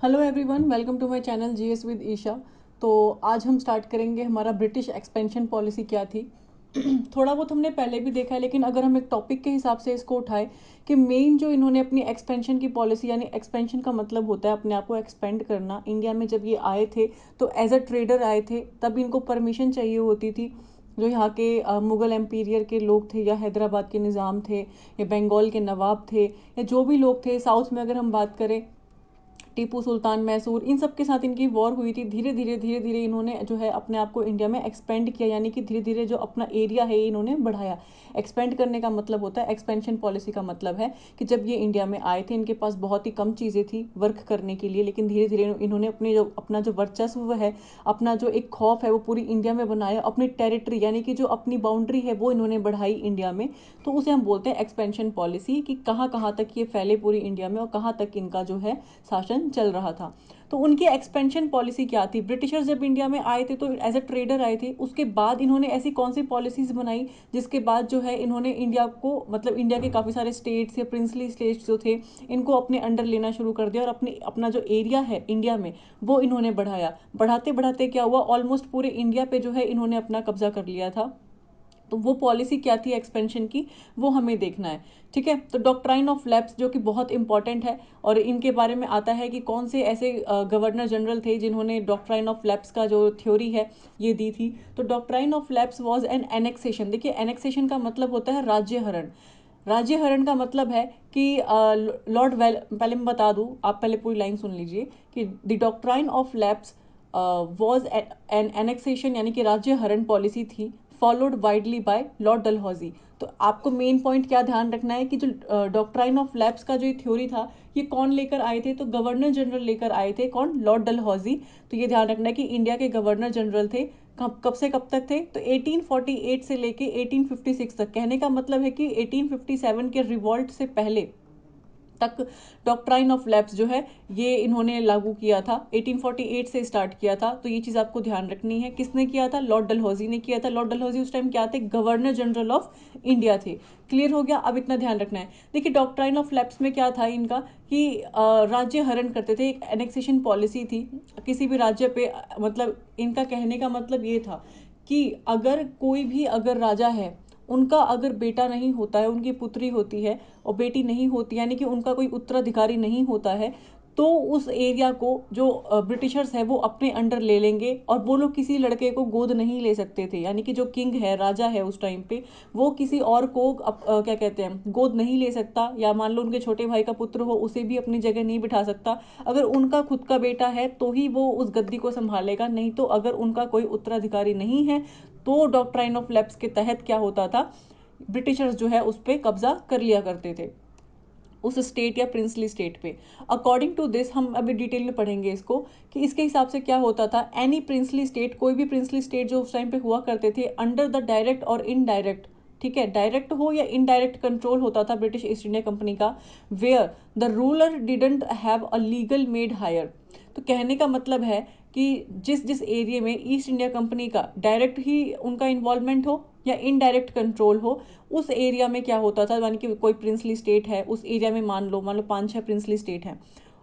Hello everyone, welcome to my channel GS with Isha. तो आज हम स्टार्ट करेंगे हमारा ब्रिटिश एक्सपेंशन पॉलिसी क्या थी। थोड़ा बहुत हमने पहले भी देखा है, लेकिन अगर हम एक टॉपिक के हिसाब से इसको उठाएं कि मेन जो इन्होंने अपनी एक्सपेंशन की पॉलिसी, यानी एक्सपेंशन का मतलब होता है अपने आप को एक्सपेंड करना। इंडिया में जब ये आए थे तो एज अ ट्रेडर आए थे, तब इनको परमिशन चाहिए होती थी। जो यहाँ के मुग़ल एम्पीरियर के लोग थे, या हैदराबाद के निज़ाम थे, या बंगाल के नवाब थे, या जो भी लोग थे, साउथ में अगर हम बात करें टीपू सुल्तान, मैसूर, इन सब के साथ इनकी वॉर हुई थी। धीरे धीरे इन्होंने जो है अपने आप को इंडिया में एक्सपेंड किया, यानी कि धीरे धीरे जो अपना एरिया है इन्होंने बढ़ाया। एक्सपेंड करने का मतलब होता है, एक्सपेंशन पॉलिसी का मतलब है कि जब ये इंडिया में आए थे इनके पास बहुत ही कम चीज़ें थी वर्क करने के लिए, लेकिन धीरे धीरे इन्होंने अपना जो वर्चस्व है, अपना जो एक खौफ है वो पूरी इंडिया में बनाया। अपनी टेरिटरी यानी कि जो अपनी बाउंड्री है वो इन्होंने बढ़ाई इंडिया में। तो उसे हम बोलते हैं एक्सपेंशन पॉलिसी, कि कहाँ कहाँ तक ये फैले पूरी इंडिया में और कहाँ तक इनका जो है शासन चल रहा था। तो उनकी एक्सपेंशन पॉलिसी क्या थी? ब्रिटिशर्स जब इंडिया में आए थे तो एज अ ट्रेडर आए थे, उसके बाद इन्होंने ऐसी कौन सी पॉलिसीज बनाई जिसके बाद जो है इन्होंने इंडिया को, मतलब इंडिया के काफ़ी सारे स्टेट्स या प्रिंसली स्टेट्स जो थे, इनको अपने अंडर लेना शुरू कर दिया और अपना जो एरिया है इंडिया में वो इन्होंने बढ़ाया। बढ़ाते बढ़ाते क्या हुआ, ऑलमोस्ट पूरे इंडिया पे जो है इन्होंने अपना कब्जा कर लिया था। तो वो पॉलिसी क्या थी एक्सपेंशन की, वो हमें देखना है। ठीक है, तो डॉक्ट्राइन ऑफ लैप्स जो कि बहुत इंपॉर्टेंट है, और इनके बारे में आता है कि कौन से ऐसे गवर्नर जनरल थे जिन्होंने डॉक्ट्राइन ऑफ लैप्स का जो थ्योरी है ये दी थी। तो doctrine of lapse was an annexation. देखिए, एनेक्सेशन का मतलब होता है राज्य हरण। राज्य हरण का मतलब है कि लॉर्ड वेल, पहले मैं बता दूं, आप पहले पूरी लाइन सुन लीजिए कि the doctrine of lapse was an annexation, यानी कि राज्य हरण पॉलिसी थी, followed widely by lord Dalhousie. तो आपको मेन पॉइंट क्या ध्यान रखना है कि जो डॉक्ट्राइन ऑफ लैप्स का जो थ्योरी था ये कौन लेकर आए थे? तो गवर्नर जनरल लेकर आए थे। कौन? Lord Dalhousie. तो ये ध्यान रखना है कि इंडिया के गवर्नर जनरल थे। कब कब से कब तक थे? तो 1848 से लेके 1856 तक। कहने का मतलब है कि 1857 के रिवॉल्ट से पहले तक डॉक्ट्राइन ऑफ लैप्स जो है ये इन्होंने लागू किया था। 1848 से स्टार्ट किया था। तो ये चीज़ आपको ध्यान रखनी है। किसने किया था? लॉर्ड डलहौजी ने किया था। लॉर्ड डलहौजी उस टाइम क्या थे? गवर्नर जनरल ऑफ इंडिया थे। क्लियर हो गया? अब इतना ध्यान रखना है। देखिए, डॉक्ट्राइन ऑफ लैप्स में क्या था इनका कि राज्य हरण करते थे, एक एनेक्सेशन पॉलिसी थी किसी भी राज्य पे। मतलब इनका कहने का मतलब ये था कि अगर कोई भी अगर राजा है, उनका अगर बेटा नहीं होता है, उनकी पुत्री होती है और बेटी नहीं होती, यानी कि उनका कोई उत्तराधिकारी नहीं होता है, तो उस एरिया को जो ब्रिटिशर्स है वो अपने अंडर ले लेंगे, और वो लोग किसी लड़के को गोद नहीं ले सकते थे। यानी कि जो किंग है, राजा है उस टाइम पे, वो किसी और को क्या कहते हैं, गोद नहीं ले सकता। या मान लो उनके छोटे भाई का पुत्र हो, उसे भी अपनी जगह नहीं बिठा सकता। अगर उनका खुद का बेटा है तो ही वो उस गद्दी को संभालेगा, नहीं तो अगर उनका कोई उत्तराधिकारी नहीं है तो डॉक्ट्राइन ऑफ लैप्स के तहत क्या होता था, ब्रिटिशर्स जो है उस पर कब्जा कर लिया करते थे, उस स्टेट या प्रिंसली स्टेट पे। अकॉर्डिंग टू दिस, हम अभी डिटेल में पढ़ेंगे इसको, कि इसके हिसाब से क्या होता था। एनी प्रिंसली स्टेट, कोई भी प्रिंसली स्टेट जो उस टाइम पे हुआ करते थे, अंडर द डायरेक्ट और इनडायरेक्ट, ठीक है, डायरेक्ट हो या इनडायरेक्ट कंट्रोल होता था ब्रिटिश ईस्ट इंडिया कंपनी का, where the ruler didn't have a legal made heir. तो कहने का मतलब है कि जिस जिस एरिया में ईस्ट इंडिया कंपनी का डायरेक्ट ही उनका इन्वॉल्वमेंट हो या इनडायरेक्ट कंट्रोल हो, उस एरिया में क्या होता था, यानी कि कोई प्रिंसली स्टेट है, उस एरिया में मान लो 5-6 प्रिंसली स्टेट हैं।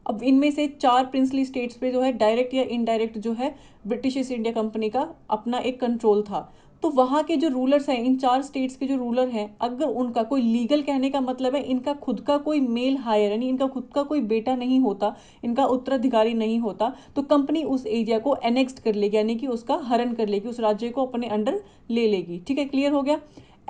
अब इनमें से 4 प्रिंसली स्टेट्स पे जो है डायरेक्ट या इनडायरेक्ट जो है ब्रिटिश ईस्ट इंडिया कंपनी का अपना एक कंट्रोल था। तो वहाँ के जो रूलर्स हैं, इन 4 स्टेट्स के जो रूलर हैं, अगर उनका कोई लीगल, कहने का मतलब है इनका खुद का कोई मेल हायर, यानी इनका खुद का कोई बेटा नहीं होता, इनका उत्तराधिकारी नहीं होता, तो कंपनी उस एरिया को एनेक्स्ट कर लेगी, यानी कि उसका हरण कर लेगी, उस राज्य को अपने अंडर ले लेगी। ठीक है, क्लियर हो गया?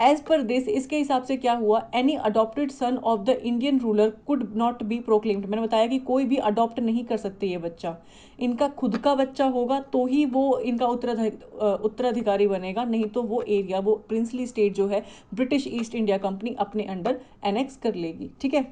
एज पर दिस, इसके हिसाब से क्या हुआ, any adopted son of the Indian ruler could not be proclaimed. मैंने बताया कि कोई भी अडॉप्ट नहीं कर सकते ये बच्चा, इनका खुद का बच्चा होगा तो ही वो इनका उत्तराधिकारी बनेगा, नहीं तो वो एरिया, वो प्रिंसली स्टेट जो है ब्रिटिश ईस्ट इंडिया कंपनी अपने अंडर एनेक्स कर लेगी। ठीक है,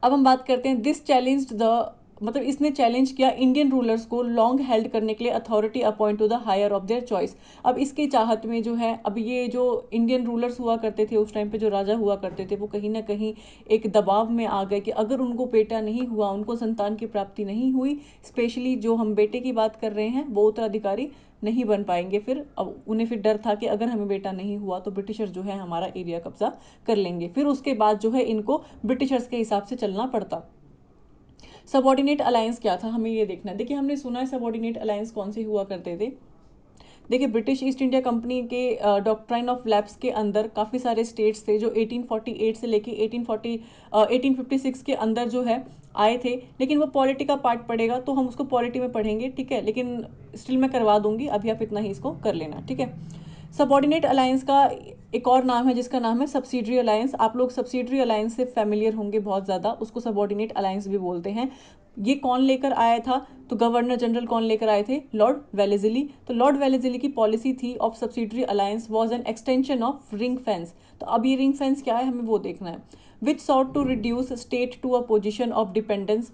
अब हम बात करते हैं दिस चैलेंज्ड द, मतलब इसने चैलेंज किया इंडियन रूलर्स को लॉन्ग हेल्ड करने के लिए authority appoint to the heir of their choice. अब इसकी चाहत में जो है, अब ये जो इंडियन रूलर्स हुआ करते थे उस टाइम पे, जो राजा हुआ करते थे, वो कहीं ना कहीं एक दबाव में आ गए कि अगर उनको बेटा नहीं हुआ, उनको संतान की प्राप्ति नहीं हुई, स्पेशली जो हम बेटे की बात कर रहे हैं, वो उत्तराधिकारी नहीं बन पाएंगे। फिर अब उन्हें फिर डर था कि अगर हमें बेटा नहीं हुआ तो ब्रिटिशर्स जो है हमारा एरिया कब्जा कर लेंगे। फिर उसके बाद जो है इनको ब्रिटिशर्स के हिसाब से चलना पड़ता। सबऑर्डिनेट अलायंस क्या था, हमें ये देखना है। देखिए हमने सुना है सबऑर्डिनेट अलायंस कौन से हुआ करते थे। देखिए ब्रिटिश ईस्ट इंडिया कंपनी के डॉक्ट्राइन ऑफ लैप्स के अंदर काफ़ी सारे स्टेट्स थे जो 1848 से लेके 1856 के अंदर जो है आए थे, लेकिन वो पॉलिटी का पार्ट पड़ेगा तो हम उसको पॉलिटी में पढ़ेंगे, ठीक है, लेकिन स्टिल मैं करवा दूंगी, अभी आप इतना ही इसको कर लेना, ठीक है। सबऑर्डिनेट अलायंस का एक और नाम है जिसका नाम है सब्सिडरी अलायंस। आप लोग सब्सिडरी अलायंस से फैमिलियर होंगे बहुत ज़्यादा, उसको सबऑर्डिनेट अलायंस भी बोलते हैं। ये कौन लेकर आया था, तो गवर्नर जनरल कौन लेकर आए थे, लॉर्ड वेलेजली। तो लॉर्ड वेलेजली की पॉलिसी थी of subsidiary alliance was an extension of ring fence. तो अब ये रिंग फेंस क्या है, हमें वो देखना है। Which sought to reduce state to a position of dependence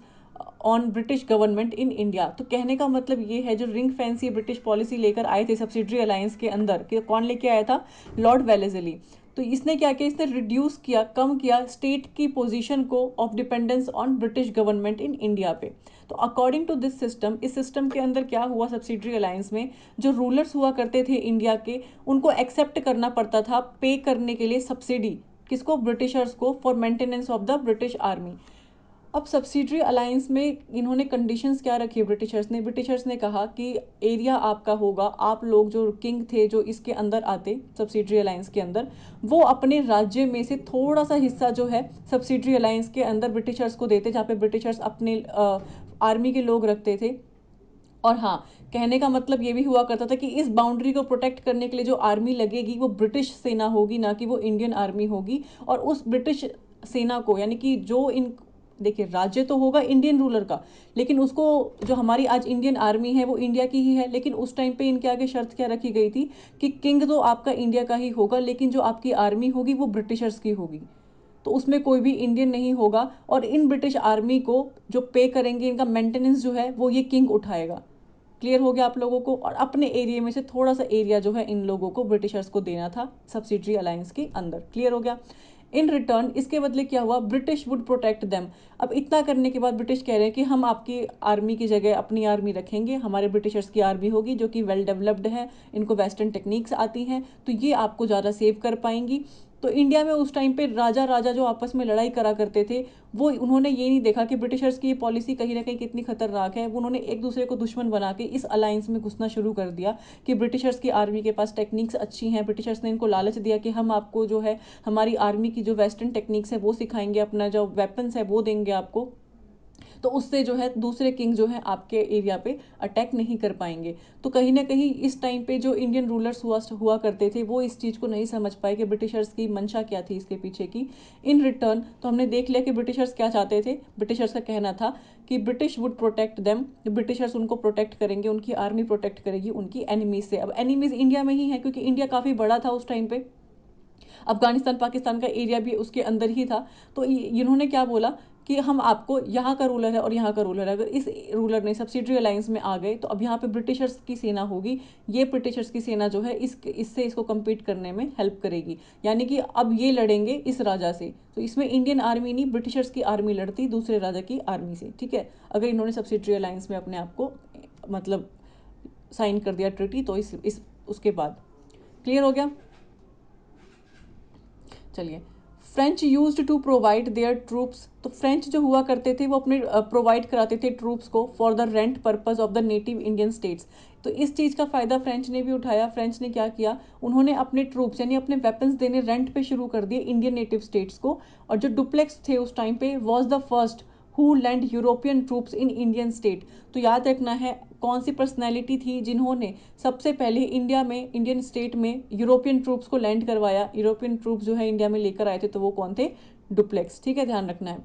on British government in India. तो कहने का मतलब ये है, जो रिंग फेंस ये ब्रिटिश पॉलिसी लेकर आए थे सब्सिडरी अलायंस के अंदर, कि कौन लेके आया था, लॉर्ड वेलेजली। तो इसने क्या किया, इसने रिड्यूस किया, कम किया स्टेट की पोजीशन को of dependence on British government in India पे। तो अकॉर्डिंग टू दिस सिस्टम, इस सिस्टम के अंदर क्या हुआ, सब्सिडरी अलायंस में जो रूलर्स हुआ करते थे इंडिया के, उनको एक्सेप्ट करना पड़ता था पे करने के लिए सब्सिडी, किसको, ब्रिटिशर्स को, for maintenance of the British army. अब सब्सिडरी अलायंस में इन्होंने कंडीशंस क्या रखी है ब्रिटिशर्स ने कहा कि एरिया आपका होगा, आप लोग जो किंग थे जो इसके अंदर आते सब्सिडरी अलायंस के अंदर, वो अपने राज्य में से थोड़ा सा हिस्सा जो है सब्सिडरी अलायंस के अंदर ब्रिटिशर्स को देते, जहाँ पे ब्रिटिशर्स अपने आर्मी के लोग रखते थे। और हाँ, कहने का मतलब ये भी हुआ करता था कि इस बाउंड्री को प्रोटेक्ट करने के लिए जो आर्मी लगेगी वो ब्रिटिश सेना होगी, ना कि वो इंडियन आर्मी होगी। और उस ब्रिटिश सेना को, यानी कि जो इन, देखिए राज्य तो होगा इंडियन रूलर का, लेकिन उसको, जो हमारी आज इंडियन आर्मी है वो इंडिया की ही है, लेकिन उस टाइम पे इनके आगे शर्त क्या रखी गई थी कि किंग तो आपका इंडिया का ही होगा, लेकिन जो आपकी आर्मी होगी वो ब्रिटिशर्स की होगी, तो उसमें कोई भी इंडियन नहीं होगा। और इन ब्रिटिश आर्मी को जो पे करेंगे, इनका मेंटेनेंस जो है वो ये किंग उठाएगा। क्लियर हो गया आप लोगों को। और अपने एरिया में से थोड़ा सा एरिया जो है इन लोगों को, ब्रिटिशर्स को देना था सब्सिडरी अलायंस के अंदर। क्लियर हो गया। इन रिटर्न इसके बदले क्या हुआ, ब्रिटिश वुड प्रोटेक्ट देम। अब इतना करने के बाद ब्रिटिश कह रहे हैं कि हम आपकी आर्मी की जगह अपनी आर्मी रखेंगे, हमारे ब्रिटिशर्स की आर्मी होगी जो कि वेल डेवलप्ड है, इनको वेस्टर्न टेक्निक्स आती हैं, तो ये आपको ज़्यादा सेव कर पाएंगी। तो इंडिया में उस टाइम पे राजा राजा जो आपस में लड़ाई करा करते थे, वो उन्होंने ये नहीं देखा कि ब्रिटिशर्स की ये पॉलिसी कहीं ना कहीं कितनी खतरनाक है, उन्होंने एक दूसरे को दुश्मन बना के इस अलायंस में घुसना शुरू कर दिया कि ब्रिटिशर्स की आर्मी के पास टेक्निक्स अच्छी हैं। ब्रिटिशर्स ने इनको लालच दिया कि हम आपको जो है हमारी आर्मी की जो वेस्टर्न टेक्निक्स है वो सिखाएंगे, अपना जो वेपन्स है वो देंगे आपको, तो उससे जो है दूसरे किंग जो है आपके एरिया पे अटैक नहीं कर पाएंगे। तो कहीं ना कहीं इस टाइम पे जो इंडियन रूलर्स हुआ करते थे वो इस चीज़ को नहीं समझ पाए कि ब्रिटिशर्स की मंशा क्या थी इसके पीछे की। इन रिटर्न तो हमने देख लिया कि ब्रिटिशर्स क्या चाहते थे। ब्रिटिशर्स का कहना था कि British would protect them, Britishers उनको प्रोटेक्ट करेंगे, उनकी आर्मी प्रोटेक्ट करेगी उनकी एनिमीज से। अब एनिमीज इंडिया में ही है क्योंकि इंडिया काफ़ी बड़ा था उस टाइम पे, अफगानिस्तान पाकिस्तान का एरिया भी उसके अंदर ही था। तो इन्होंने क्या बोला कि हम आपको, यहाँ का रूलर है और यहाँ का रूलर है, अगर इस रूलर ने सब्सिडरी अलायंस में आ गए तो अब यहाँ पे ब्रिटिशर्स की सेना होगी, ये ब्रिटिशर्स की सेना जो है इससे इसको कम्पीट करने में हेल्प करेगी, यानी कि अब ये लड़ेंगे इस राजा से। तो इसमें इंडियन आर्मी नहीं, ब्रिटिशर्स की आर्मी लड़ती दूसरे राजा की आर्मी से, ठीक है, अगर इन्होंने सब्सिडरी अलायंस में अपने आप को मतलब साइन कर दिया ट्रिटी, तो इस उसके बाद क्लियर हो गया। चलिए, French used to provide their troops. तो फ्रेंच जो हुआ करते थे वो अपने प्रोवाइड कराते थे ट्रूप्स को for the rent purpose of the native Indian states. तो इस चीज़ का फ़ायदा फ्रेंच ने भी उठाया। फ्रेंच ने क्या किया, उन्होंने अपने ट्रूप्स यानी अपने वेपन्स देने रेंट पे शुरू कर दिए इंडियन नेटिव स्टेट्स को। और जो डुप्लेक्स थे उस टाइम पे was the first who land European troops in Indian state. तो याद रखना है कौन सी पर्सनैलिटी थी जिन्होंने सबसे पहले इंडिया में, इंडियन स्टेट में यूरोपियन ट्रूप्स को लैंड करवाया, यूरोपियन ट्रूप्स जो है इंडिया में लेकर आए थे, तो वो कौन थे, डुप्लेक्स, ठीक है, ध्यान रखना है।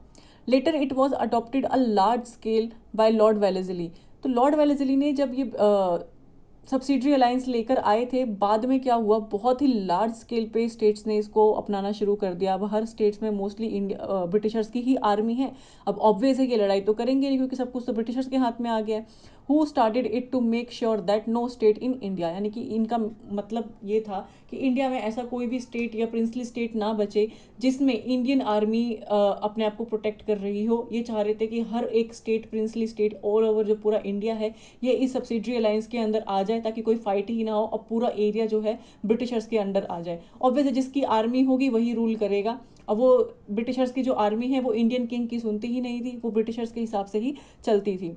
Later it was adopted a large scale by Lord Wellesley. तो लॉर्ड वेलेजली ने जब ये सब्सिडरी अलायंस लेकर आए थे, बाद में क्या हुआ, बहुत ही लार्ज स्केल पे स्टेट्स ने इसको अपनाना शुरू कर दिया। अब हर स्टेट्स में मोस्टली इंडिया ब्रिटिशर्स की ही आर्मी है। अब ऑब्वियस है कि लड़ाई तो करेंगे नहीं क्योंकि सब कुछ तो ब्रिटिशर्स के हाथ में आ गया है। Who started it to make sure that no state in India, यानी कि इनका मतलब ये था कि इंडिया में ऐसा कोई भी स्टेट या प्रिंसली स्टेट ना बचे जिसमें इंडियन आर्मी अपने आप को प्रोटेक्ट कर रही हो। ये चाह रहे थे कि हर एक state, princely state all over जो पूरा इंडिया है, ये इस सब्सिडरी अलायंस के अंदर आ जाए ताकि कोई फाइट ही ना हो और पूरा एरिया जो है ब्रिटिशर्स के अंडर आ जाए। ऑब्वियसली जिसकी आर्मी होगी वही रूल करेगा। अब वो ब्रिटिशर्स की जो आर्मी है वो इंडियन किंग की सुनती ही नहीं थी, वो ब्रिटिशर्स के हिसाब से ही चलती थी।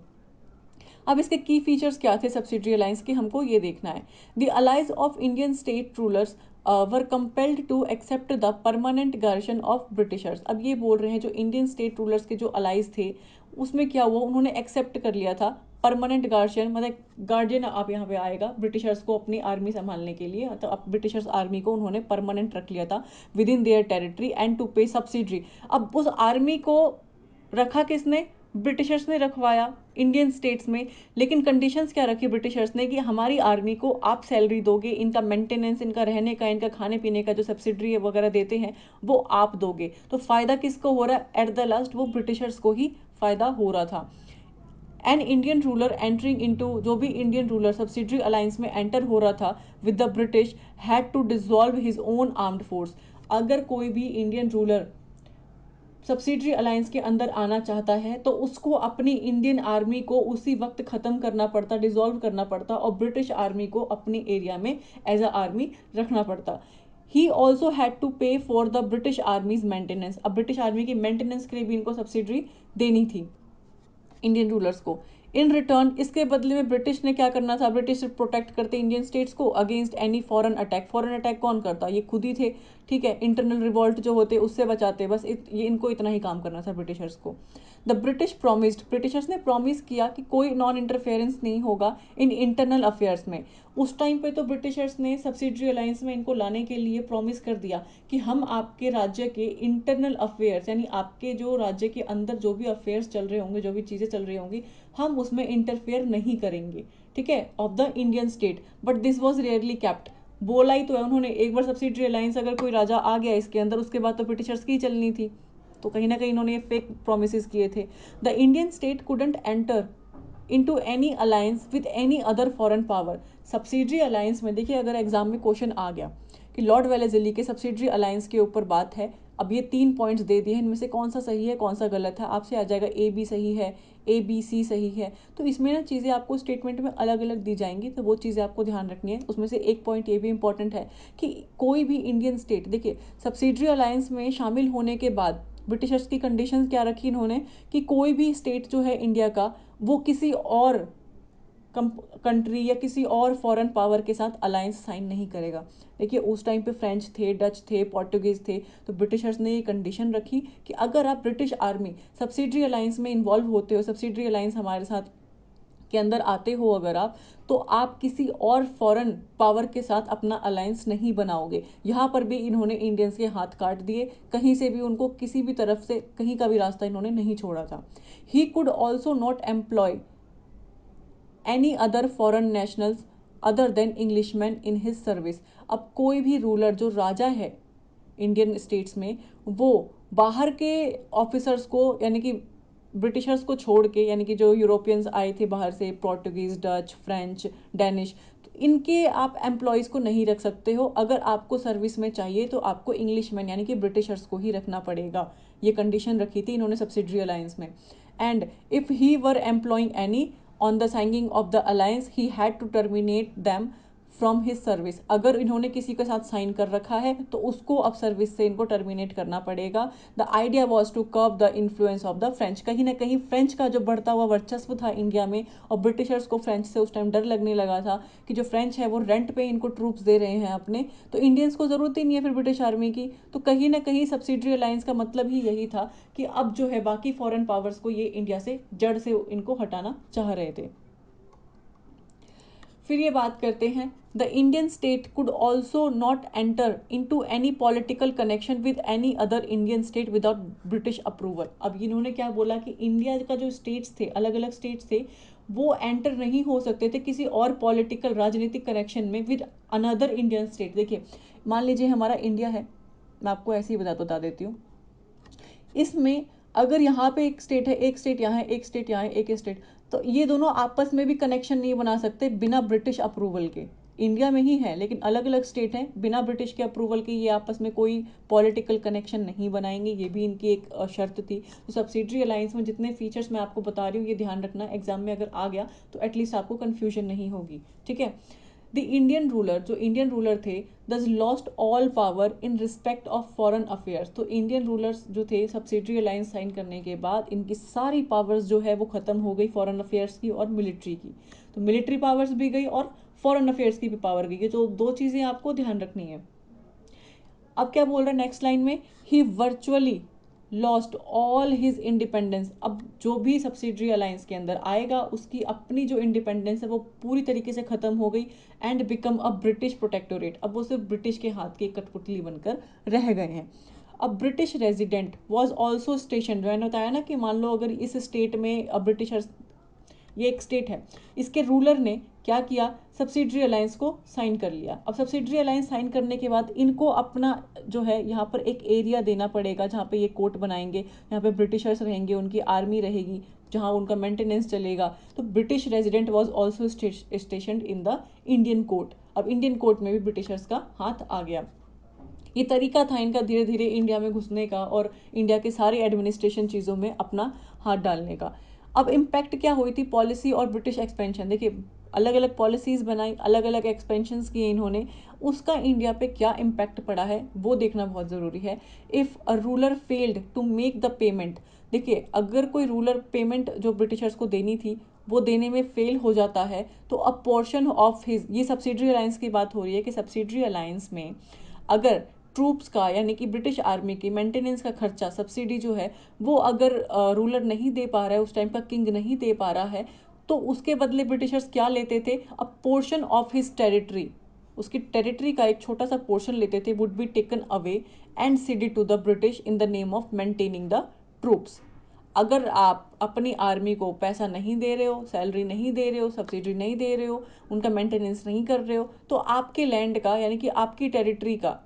अब इसके की फीचर्स क्या थे सब्सिडरी अलायंस के, हमको ये देखना है। The allies of Indian state rulers were compelled to accept the permanent guardian of Britishers. अब ये बोल रहे हैं जो इंडियन स्टेट रूलर्स के जो अलाइज थे उसमें क्या हुआ, उन्होंने एक्सेप्ट कर लिया था परमानेंट गार्जियन, मतलब गार्जियन आप यहाँ पे आएगा ब्रिटिशर्स को अपनी आर्मी संभालने के लिए, तो अब ब्रिटिशर्स आर्मी को उन्होंने परमानेंट रख लिया था with in their territory and to pay subsidiary. अब उस आर्मी को रखा किसने, ब्रिटिशर्स ने रखवाया इंडियन स्टेट्स में, लेकिन कंडीशंस क्या रखी ब्रिटिशर्स ने कि हमारी आर्मी को आप सैलरी दोगे, इनका मेंटेनेंस, इनका रहने का, इनका खाने पीने का जो सब्सिडरी वगैरह देते हैं वो आप दोगे। तो फायदा किसको हो रहा है, एट द लास्ट वो ब्रिटिशर्स को ही फायदा हो रहा था। An Indian ruler entering into, जो भी इंडियन रूलर सब्सिडरी अलायंस में एंटर हो रहा था with the British had to dissolve his own armed force. अगर कोई भी इंडियन रूलर सब्सिडरी अलायंस के अंदर आना चाहता है तो उसको अपनी इंडियन आर्मी को उसी वक्त खत्म करना पड़ता, डिसॉल्व करना पड़ता, और ब्रिटिश आर्मी को अपने एरिया में एज अ आर्मी रखना पड़ता। ही ऑल्सो हैड टू पे फॉर द ब्रिटिश आर्मीज मेंटेनेंस। अब ब्रिटिश आर्मी की मेंटेनेंस के लिए भी इनको सब्सिडरी देनी थी इंडियन रूलर्स को। इन रिटर्न, इसके बदले में ब्रिटिश ने क्या करना था, ब्रिटिश प्रोटेक्ट करते इंडियन स्टेट्स को against any foreign attack. Foreign attack कौन करता, ये खुद ही थे, ठीक है, इंटरनल रिवॉल्ट जो होते उससे बचाते, बस ये इनको इतना ही काम करना था ब्रिटिशर्स को। द ब्रिटिश प्रोमिस्ड, ब्रिटिशर्स ने प्रॉमिस किया कि कोई नॉन इंटरफेरेंस नहीं होगा इन इंटरनल अफेयर्स में। उस टाइम पे तो ब्रिटिशर्स ने सब्सिडरी अलायंस में इनको लाने के लिए प्रॉमिस कर दिया कि हम आपके राज्य के इंटरनल अफेयर्स, यानी आपके जो राज्य के अंदर जो भी अफेयर्स चल रहे होंगे, जो भी चीज़ें चल रही होंगी, हम उसमें इंटरफेयर नहीं करेंगे, ठीक है, of the Indian state. But this was rarely kept. बोला ही तो है उन्होंने, एक बार सब्सिडरी अलायंस अगर कोई राजा आ गया इसके अंदर, उसके बाद तो ब्रिटिशर्स की ही चलनी थी, तो कहीं ना कहीं इन्होंने ये फेक प्रोमिस किए थे। The Indian state couldn't enter into any alliance with any other foreign power. Subsidiary alliance में देखिए, अगर एग्जाम में क्वेश्चन आ गया कि लॉर्ड वेलेस्ली के सब्सिडरी अलायंस के ऊपर बात है, अब ये 3 पॉइंट्स दे दिए हैं, इनमें से कौन सा सही है कौन सा गलत है, आपसे आ जाएगा ए बी सही है, ए बी सी सही है। तो इसमें ना चीज़ें आपको स्टेटमेंट में अलग अलग दी जाएंगी, तो वो चीज़ें आपको ध्यान रखनी है। उसमें से एक पॉइंट ये भी इंपॉर्टेंट है कि कोई भी इंडियन स्टेट, देखिए सब्सिडरी अलायंस में शामिल होने के बाद ब्रिटिशर्स की कंडीशंस क्या रखी इन्होंने कि कोई भी स्टेट जो है इंडिया का, वो किसी और कंट्री या किसी और फॉरेन पावर के साथ अलायंस साइन नहीं करेगा। देखिए उस टाइम पे फ्रेंच थे, डच थे, पोर्टुगीज थे, तो ब्रिटिशर्स ने ये कंडीशन रखी कि अगर आप ब्रिटिश आर्मी सब्सिडरी अलायंस में इन्वॉल्व होते हो, सब्सिडरी अलायंस हमारे साथ के अंदर आते हो अगर आप, तो आप किसी और फॉरेन पावर के साथ अपना अलायंस नहीं बनाओगे। यहाँ पर भी इन्होंने इंडियंस के हाथ काट दिए, कहीं से भी उनको किसी भी तरफ से कहीं का भी रास्ता इन्होंने नहीं छोड़ा था। He could also not employ any other foreign nationals other than Englishman in his service. अब कोई भी रूलर जो राजा है इंडियन स्टेट्स में, वो बाहर के ऑफिसर्स को, यानी कि ब्रिटिशर्स को छोड़ के, यानी कि जो यूरोपियंस आए थे बाहर से, पोर्टुगीज, डच, फ्रेंच, डेनिश, तो इनके आप एम्प्लॉयज़ को नहीं रख सकते हो। अगर आपको सर्विस में चाहिए तो आपको इंग्लिशमैन यानी कि ब्रिटिशर्स को ही रखना पड़ेगा। ये कंडीशन रखी थी इन्होंने सब्सिडरी अलायंस में। And if he were employing any on the signing of the alliance he had to terminate them from his service. अगर इन्होंने किसी के साथ साइन कर रखा है तो उसको अब सर्विस से इनको टर्मिनेट करना पड़ेगा। The idea was to curb the influence of the French. कहीं ना कहीं फ्रेंच का जो बढ़ता हुआ वर्चस्व था इंडिया में, और ब्रिटिशर्स को फ्रेंच से उस टाइम डर लगने लगा था कि जो फ्रेंच है वो रेंट पे इनको ट्रूप्स दे रहे हैं अपने, तो इंडियंस को ज़रूरत ही नहीं है फिर ब्रिटिश आर्मी की। तो कहीं ना कहीं सब्सिडरी अलायंस का मतलब ही यही था कि अब जो है बाकी फॉरेन पावर्स को ये इंडिया से जड़ से इनको हटाना चाह रहे थे। फिर ये बात करते हैं, the Indian state could also not enter into any political connection with any other Indian state without British approval. अब इन्होंने क्या बोला कि इंडिया का जो स्टेट्स थे, अलग अलग स्टेट्स थे, वो एंटर नहीं हो सकते थे किसी और पॉलिटिकल राजनीतिक कनेक्शन में विद अनदर इंडियन स्टेट। देखिए मान लीजिए हमारा इंडिया है, मैं आपको ऐसे ही बता देती हूँ, इसमें अगर यहाँ पे एक स्टेट है, एक स्टेट यहाँ है, एक स्टेट यहाँ है, एक स्टेट, तो ये दोनों आपस में भी कनेक्शन नहीं बना सकते बिना ब्रिटिश अप्रूवल के। इंडिया में ही है लेकिन अलग अलग स्टेट हैं, बिना ब्रिटिश के अप्रूवल के ये आपस में कोई पॉलिटिकल कनेक्शन नहीं बनाएंगे, ये भी इनकी एक शर्त थी। तो सब्सिडरी अलायंस में जितने फीचर्स मैं आपको बता रही हूँ ये ध्यान रखना, एग्जाम में अगर आ गया तो एटलीस्ट आपको कन्फ्यूजन नहीं होगी, ठीक है। द इंडियन रूलर, जो इंडियन रूलर थे, दस lost all power in respect of foreign affairs. तो इंडियन रूलर्स जो थे सब्सिडरी अलायंस साइन करने के बाद इनकी सारी पावर्स जो है वो खत्म हो गई फॉरेन अफेयर्स की और मिलिट्री की। तो मिलिट्री पावर्स भी गई और फॉरेन अफेयर्स की भी पावर गई है, तो दो चीज़ें आपको ध्यान रखनी है। अब क्या बोल रहा है नेक्स्ट लाइन में, he virtually lost all his independence. अब जो भी सब्सिडरी अलायंस के अंदर आएगा उसकी अपनी जो इंडिपेंडेंस है वो पूरी तरीके से खत्म हो गई and become a British protectorate. अब वो सिर्फ ब्रिटिश के हाथ की कठपुतली बनकर रह गए हैं। अब British resident was also station, मैंने बताया ना कि मान लो अगर इस स्टेट में ब्रिटिशर्स, ये एक स्टेट है, इसके रूलर ने क्या किया, सब्सिडरी अलायंस को साइन कर लिया। अब सब्सिडरी अलायंस साइन करने के बाद इनको अपना जो है यहाँ पर एक एरिया देना पड़ेगा जहाँ पे ये कोर्ट बनाएंगे, यहाँ पे ब्रिटिशर्स रहेंगे, उनकी आर्मी रहेगी, जहाँ उनका मेंटेनेंस चलेगा। तो British resident was also स्टेशनड in the Indian court. अब इंडियन कोर्ट में भी ब्रिटिशर्स का हाथ आ गया। ये तरीका था इनका धीरे धीरे इंडिया में घुसने का और इंडिया के सारे एडमिनिस्ट्रेशन चीज़ों में अपना हाथ डालने का। अब इम्पैक्ट क्या हुई थी पॉलिसी और ब्रिटिश एक्सपेंशन, देखिए अलग अलग पॉलिसीज़ बनाई, अलग अलग एक्सपेंशंस किए इन्होंने, उसका इंडिया पे क्या इम्पैक्ट पड़ा है वो देखना बहुत ज़रूरी है। If a ruler failed to make the payment, देखिए अगर कोई रूलर पेमेंट जो ब्रिटिशर्स को देनी थी वो देने में फेल हो जाता है तो अ पोर्शन ऑफ हिज, ये सब्सिडरी अलायंस की बात हो रही है कि सब्सिडरी अलायंस में अगर ट्रूप्स का यानी कि ब्रिटिश आर्मी की मेंटेनेंस का खर्चा सब्सिडी जो है वो अगर रूलर नहीं दे पा रहा है, उस टाइम का किंग नहीं दे पा रहा है, तो उसके बदले ब्रिटिशर्स क्या लेते थे, a portion of his territory, उसकी टेरिटरी का एक छोटा सा पोर्शन लेते थे, would be taken away and ceded to the British in the name of maintaining the troops. अगर आप अपनी आर्मी को पैसा नहीं दे रहे हो, सैलरी नहीं दे रहे हो, सब्सिडी नहीं दे रहे हो, उनका मेंटेनेंस नहीं कर रहे हो, तो आपके लैंड का यानी कि आपकी टेरिटरी का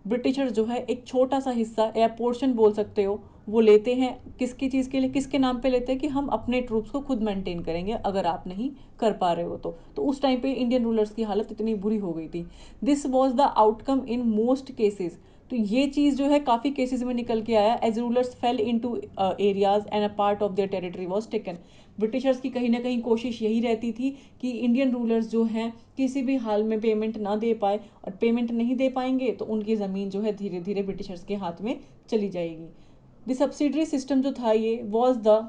ब्रिटिशर्स जो है एक छोटा सा हिस्सा या पोर्शन बोल सकते हो वो लेते हैं। किसकी चीज़ के लिए, किसके नाम पे लेते हैं कि हम अपने ट्रूप्स को खुद मेंटेन करेंगे अगर आप नहीं कर पा रहे हो तो उस टाइम पे इंडियन रूलर्स की हालत इतनी बुरी हो गई थी। This was the outcome in most cases. तो ये चीज़ जो है काफ़ी केसेस में निकल के आया, as rulers fell into arrears and a part of their territory was taken. Britishers की कहीं ना कहीं कोशिश यही रहती थी कि इंडियन रूलर्स जो हैं किसी भी हाल में पेमेंट ना दे पाए, और पेमेंट नहीं दे पाएंगे तो उनकी ज़मीन जो है धीरे धीरे ब्रिटिशर्स के हाथ में चली जाएगी। द सब्सिडरी सिस्टम जो था ये was the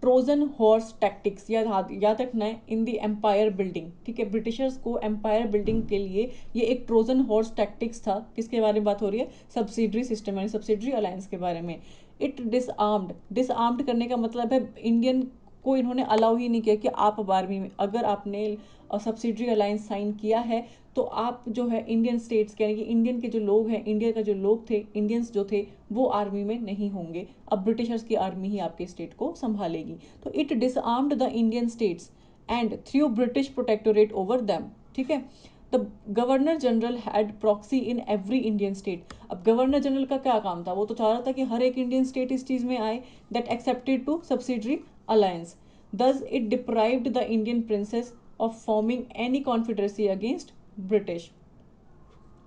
Trojan horse tactics, याद रखना है, इन द एम्पायर बिल्डिंग। ठीक है, ब्रिटिशर्स को एम्पायर बिल्डिंग के लिए ये एक ट्रोजन हॉर्स टैक्टिक्स था। किसके बारे में बात हो रही है, सब्सिडरी सिस्टम यानी सब्सिडरी अलायंस के बारे में। इट डिसआर्म्ड करने का मतलब है इंडियन को इन्होंने अलाउ ही नहीं किया कि आप अब आर्मी में, अगर आपने सब्सिडरी अलायंस साइन किया है तो आप जो है इंडियन स्टेट्स के यानी कि इंडियन के जो लोग हैं, इंडिया का जो लोग थे, इंडियंस जो थे वो आर्मी में नहीं होंगे, अब ब्रिटिशर्स की आर्मी ही आपके स्टेट को संभालेगी। तो it disarmed the Indian states and through British protectorate over them. ठीक है, the governor general had proxy in every Indian state. अब गवर्नर जनरल का क्या काम था, वो तो चाह रहा था कि हर एक इंडियन स्टेट इस चीज़ में आए that accepted to subsidiary alliance. Thus it deprived the Indian princes of forming any confederacy against British.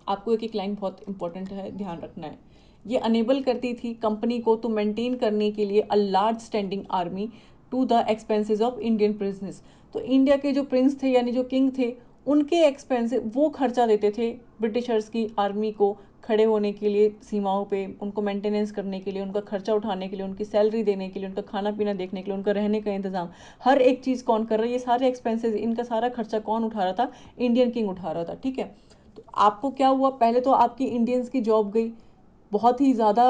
आपको एक एक लाइन बहुत इंपॉर्टेंट है, ध्यान रखना है। ये अनेबल करती थी कंपनी को टू मेंटेन करने के लिए a large standing army to the expenses of Indian princes. तो इंडिया के जो प्रिंस थे यानी जो किंग थे उनके एक्सपेंस वो खर्चा देते थे ब्रिटिशर्स की आर्मी को खड़े होने के लिए सीमाओं पे, उनको मेंटेनेंस करने के लिए, उनका खर्चा उठाने के लिए, उनकी सैलरी देने के लिए, उनका खाना पीना देखने के लिए, उनका रहने का इंतजाम, हर एक चीज़ कौन कर रहा है, ये सारे एक्सपेंसेस, इनका सारा खर्चा कौन उठा रहा था, इंडियन किंग उठा रहा था। ठीक है, तो आपको क्या हुआ, पहले तो आपकी इंडियंस की जॉब गई, बहुत ही ज़्यादा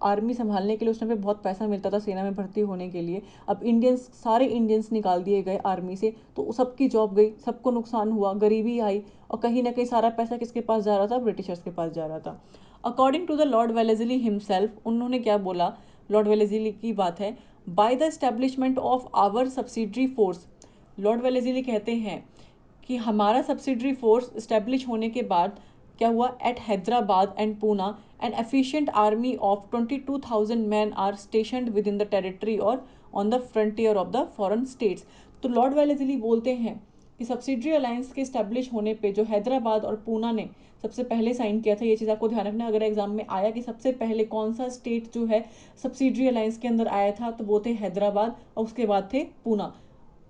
आर्मी संभालने के लिए उस टाइम पे बहुत पैसा मिलता था सेना में भर्ती होने के लिए। अब इंडियंस, सारे इंडियंस निकाल दिए गए आर्मी से तो सबकी जॉब गई, सबको नुकसान हुआ, गरीबी आई, और कहीं ना कहीं सारा पैसा किसके पास जा रहा था, ब्रिटिशर्स के पास जा रहा था। According to the Lord Wellesley himself, उन्होंने क्या बोला, लॉर्ड वेलेस्ली की बात है, by the establishment of our subsidiary force. Lord Wellesley कहते हैं कि हमारा सब्सिडरी फोर्स इस्टेब्लिश होने के बाद क्या हुआ, at Hyderabad and Poona an efficient army of 22,000 men are stationed within the territory और on the frontier of the foreign states. तो लॉर्ड वेलेस्ली बोलते हैं कि सब्सिडरी अलायंस के इस्टेब्लिश होने पे जो हैदराबाद और पूना ने सबसे पहले साइन किया था, ये चीज़ आपको ध्यान रखना, अगर एग्जाम में आया कि सबसे पहले कौन सा स्टेट जो है सब्सिडरी अलायंस के अंदर आया था, तो वो थे हैदराबाद और उसके बाद थे पूना।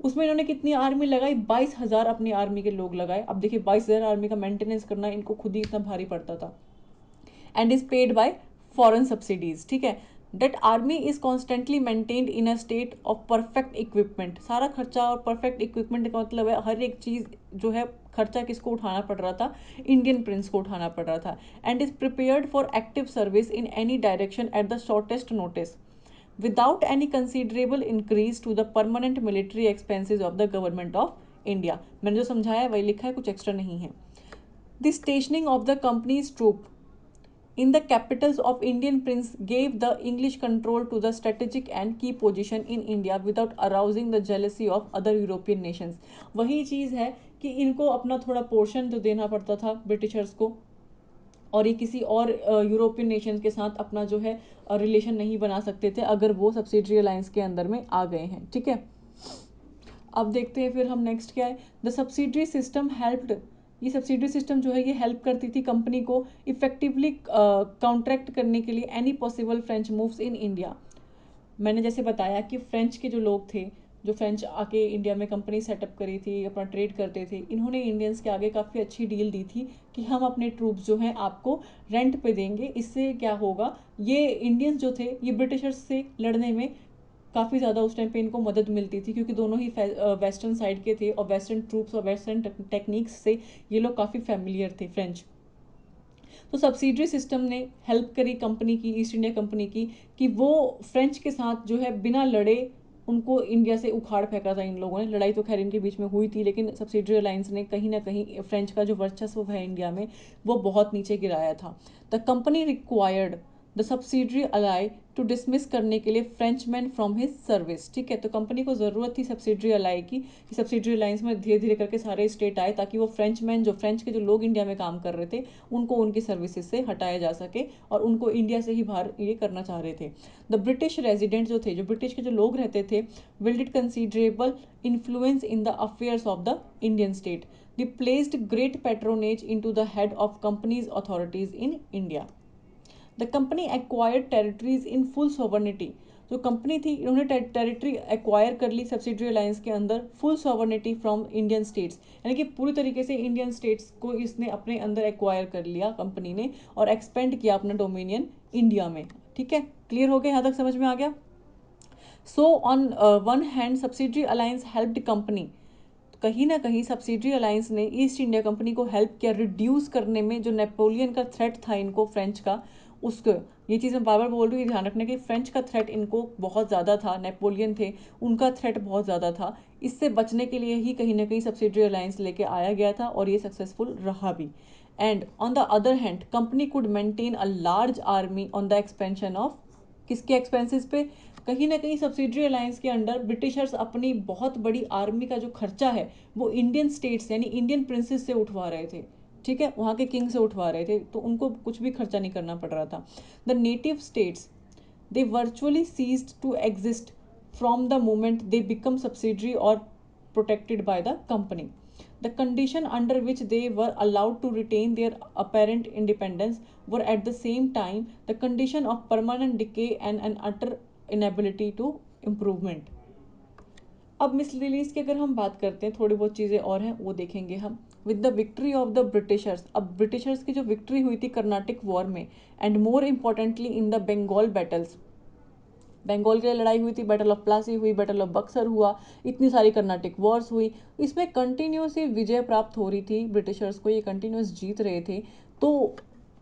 उसमें इन्होंने कितनी आर्मी लगाई, 22,000 अपनी आर्मी के लोग लगाए। अब देखिए 22,000 आर्मी का मेंटेनेंस करना इनको खुद ही इतना भारी पड़ता था। And is paid by foreign subsidies, ठीक है। That army is constantly maintained in a state of perfect equipment. सारा खर्चा और परफेक्ट इक्विपमेंट का मतलब है हर एक चीज जो है खर्चा किसको उठाना पड़ रहा था, इंडियन प्रिंस को उठाना पड़ रहा था। And is prepared for active service in any direction at the shortest notice without any considerable increase to the permanent military expenses of the government of India. मैंने जो समझाया वही लिखा है, कुछ एक्स्ट्रा नहीं है। The stationing of the company's troop in the capitals of Indian prince gave the English control to the strategic and key position in India without arousing the jealousy of other European nations। वही चीज़ है कि इनको अपना थोड़ा portion तो देना पड़ता था ब्रिटिशर्स को, और ये किसी और यूरोपियन नेशन के साथ अपना जो है रिलेशन नहीं बना सकते थे अगर वो सब्सिडरी अलायंस के अंदर में आ गए हैं, ठीक है। अब देखते हैं फिर हम नेक्स्ट क्या है। द सब्सिडरी सिस्टम हेल्प्ड, ये सब्सिडरी सिस्टम जो है ये हेल्प करती थी कंपनी को इफेक्टिवली काउंट्रैक्ट करने के लिए any possible French moves in India. मैंने जैसे बताया कि फ्रेंच के जो लोग थे, जो फ्रेंच आके इंडिया में कंपनी सेटअप करी थी, अपना ट्रेड करते थे, इन्होंने इंडियंस के आगे काफ़ी अच्छी डील दी थी कि हम अपने ट्रूप्स जो हैं आपको रेंट पे देंगे। इससे क्या होगा, ये इंडियंस जो थे ये ब्रिटिशर्स से लड़ने में काफ़ी ज़्यादा उस टाइम पे इनको मदद मिलती थी, क्योंकि दोनों ही वेस्टर्न साइड के थे और वेस्टर्न ट्रूप्स और वेस्टर्न टेक्निक्स से ये लोग काफ़ी फेमिलियर थे फ्रेंच। तो सब्सिडरी सिस्टम ने हेल्प करी कंपनी की, ईस्ट इंडिया कंपनी की, कि वो फ्रेंच के साथ जो है बिना लड़े उनको इंडिया से उखाड़ फेंका था इन लोगों ने। लड़ाई तो खैर इनके बीच में हुई थी, लेकिन सब्सिडरी अलायंस ने कहीं ना कहीं फ्रेंच का जो वर्चस्व है इंडिया में वो बहुत नीचे गिराया था। The company required the subsidiary ally to dismiss करने के लिए French man from his service, ठीक है। तो कंपनी को ज़रूरत थी सब्सिडरी अलाई की, कि सब्सिडरी अलायंस में धीरे धीरे करके सारे स्टेट आए ताकि वो फ्रेंच मैन, जो फ्रेंच के जो लोग इंडिया में काम कर रहे थे, उनको उनकी सर्विसेज से हटाया जा सके और उनको इंडिया से ही बाहर ये करना चाह रहे थे। द ब्रिटिश रेजिडेंट जो थे, जो ब्रिटिश के जो लोग रहते थे, wielded considerable influence in the affairs of the Indian state. They placed great patronage into the head of company's authorities in India. The company acquired territories in full sovereignty. जो company थी इन्होंने territory acquire कर ली subsidiary alliance के अंदर, full sovereignty from Indian states, यानी कि पूरी तरीके से इंडियन स्टेट्स को इसने अपने अंदर एक्वायर कर लिया कंपनी ने, और एक्सपेंड किया अपना डोमिनियन इंडिया में, ठीक है। क्लियर हो गया, यहाँ तक समझ में आ गया। So on one hand subsidiary alliance helped company, कहीं ना कहीं सब्सिडरी अलायंस ने ईस्ट इंडिया कंपनी को हेल्प किया रिड्यूस करने में जो नेपोलियन का थ्रेट था इनको फ्रेंच का, उसको। ये चीज़ मैं बार बार बोल रही हूँ, ध्यान रखने की, फ्रेंच का थ्रेट इनको बहुत ज़्यादा था, नेपोलियन थे उनका थ्रेट बहुत ज़्यादा था। इससे बचने के लिए ही कहीं ना कहीं सब्सिडरी अलायंस लेके आया गया था और ये सक्सेसफुल रहा भी। And on the other hand company could maintain a large army on the expansion of, किसके एक्सपेंसेस पे, कहीं ना कहीं सब्सिडरी अलायंस के अंडर ब्रिटिशर्स अपनी बहुत बड़ी आर्मी का जो खर्चा है वो इंडियन स्टेट्स यानी इंडियन प्रिंसेस से उठवा रहे थे, ठीक है, वहाँ के किंग से उठवा रहे थे, तो उनको कुछ भी खर्चा नहीं करना पड़ रहा था। The native states they virtually ceased to exist from the moment they become subsidiary और protected by the company. The condition under which they were allowed to retain their apparent independence were at the same time the condition of permanent decay and an utter inability to improvement। अब मिसलिलीज की अगर हम बात करते हैं, थोड़ी बहुत चीज़ें और हैं वो देखेंगे हम। With the victory of the Britishers, अब ब्रिटिशर्स की जो विक्ट्री हुई थी कर्नाटिक वॉर में, and more importantly in the Bengal battles, Bengal के लिए लड़ाई हुई थी, बैटल ऑफ प्लासी हुई, बैटल ऑफ बक्सर हुआ, इतनी सारी कर्नाटिक वॉर्स हुई, इसमें कंटिन्यूस ही विजय प्राप्त हो रही थी ब्रिटिशर्स को, ये कंटिन्यूस जीत रहे थे। तो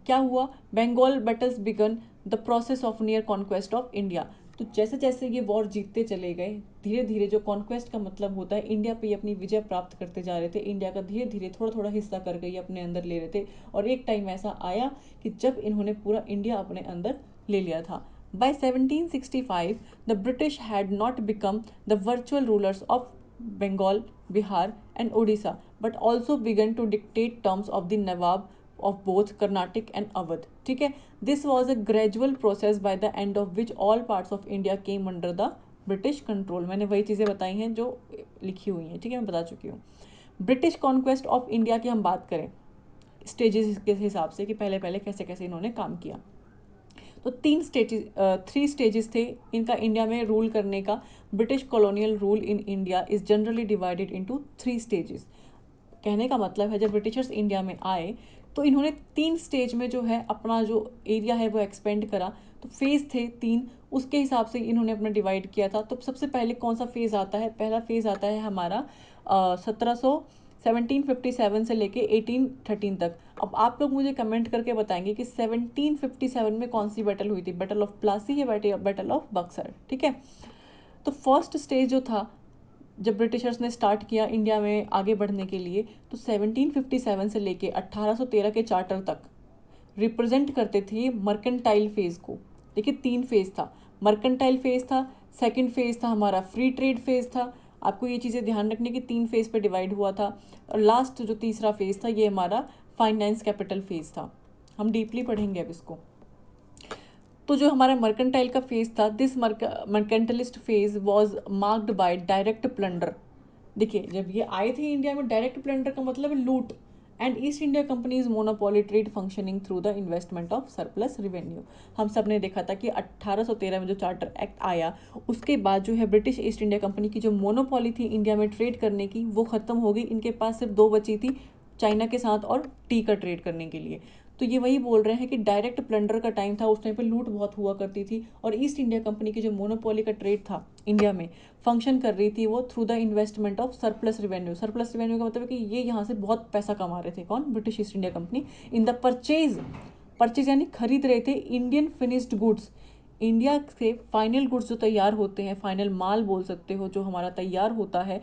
क्या हुआ, Bengal battles began the process of near conquest of India. तो जैसे जैसे ये वॉर जीतते चले गए, धीरे धीरे, जो कॉन्क्वेस्ट का मतलब होता है, इंडिया पे अपनी विजय प्राप्त करते जा रहे थे, इंडिया का धीरे धीरे थोड़ा थोड़ा हिस्सा करके ये अपने अंदर ले रहे थे, और एक टाइम ऐसा आया कि जब इन्होंने पूरा इंडिया अपने अंदर ले लिया था। By 1765, the British had not become the virtual rulers of Bengal, Bihar, and Odisha, but also began to dictate terms of the Nawab of both Carnatic and Awadh. ठीक है, this was a gradual process by the end of which all parts of India came under the British control। मैंने वही चीज़ें बताई हैं जो लिखी हुई हैं, ठीक है, मैं बता चुकी हूँ। ब्रिटिश कॉन्क्वेस्ट ऑफ इंडिया की हम बात करें स्टेजेस के हिसाब से कि पहले पहले कैसे कैसे इन्होंने काम किया, तो 3 स्टेजेस थे इनका इंडिया में रूल करने का। British colonial rule in India is generally divided into 3 stages. कहने का मतलब है जब ब्रिटिशर्स इंडिया में आए तो इन्होंने 3 स्टेज में जो है अपना जो एरिया है वो एक्सपेंड करा। तो फेज़ थे 3, उसके हिसाब से इन्होंने अपना डिवाइड किया था। तो सबसे पहले कौन सा फेज़ आता है? पहला फेज़ आता है हमारा 1757 से लेके 1813 तक। अब आप लोग मुझे कमेंट करके बताएंगे कि 1757 में कौन सी बैटल हुई थी, बैटल ऑफ प्लासी या बैटल ऑफ बक्सर। ठीक है, तो फर्स्ट स्टेज जो था जब ब्रिटिशर्स ने स्टार्ट किया इंडिया में आगे बढ़ने के लिए, तो 1757 से लेके 1813 के चार्टर तक रिप्रेजेंट करते थे मर्केंटाइल फेज को। देखिए 3 फेज था, मर्केंटाइल फेज था, सेकंड फेज था हमारा फ्री ट्रेड फेज था। आपको ये चीज़ें ध्यान रखने की 3 फेज पे डिवाइड हुआ था। और लास्ट जो तीसरा फेज था ये हमारा फाइनेंस कैपिटल फेज था। हम डीपली पढ़ेंगे अब इसको। तो जो हमारा मर्केंटाइल का फेज था, this mercantilist phase was marked by direct plunder. देखिए जब ये आए थे इंडिया में, डायरेक्ट प्लंडर का मतलब लूट, and east India companies monopoly trade functioning through the investment of surplus revenue. हम सब ने देखा था कि 1813 में जो चार्टर एक्ट आया उसके बाद जो है ब्रिटिश ईस्ट इंडिया कंपनी की जो मोनोपोली थी इंडिया में ट्रेड करने की वो खत्म हो गई। इनके पास सिर्फ 2 बची थी, चाइना के साथ और टी का ट्रेड करने के लिए। तो ये वही बोल रहे हैं कि डायरेक्ट प्लंडर का टाइम था, उस टाइम पे लूट बहुत हुआ करती थी और ईस्ट इंडिया कंपनी की जो मोनोपोली का ट्रेड था इंडिया में फंक्शन कर रही थी वो through the investment of surplus revenue. Surplus revenue का मतलब है कि ये यहाँ से बहुत पैसा कमा रहे थे। कौन? British East India company. In the purchase यानी खरीद रहे थे इंडियन फिनिश्ड गुड्स। इंडिया से फाइनल गुड्स जो तैयार होते हैं, फाइनल माल बोल सकते हो, जो हमारा तैयार होता है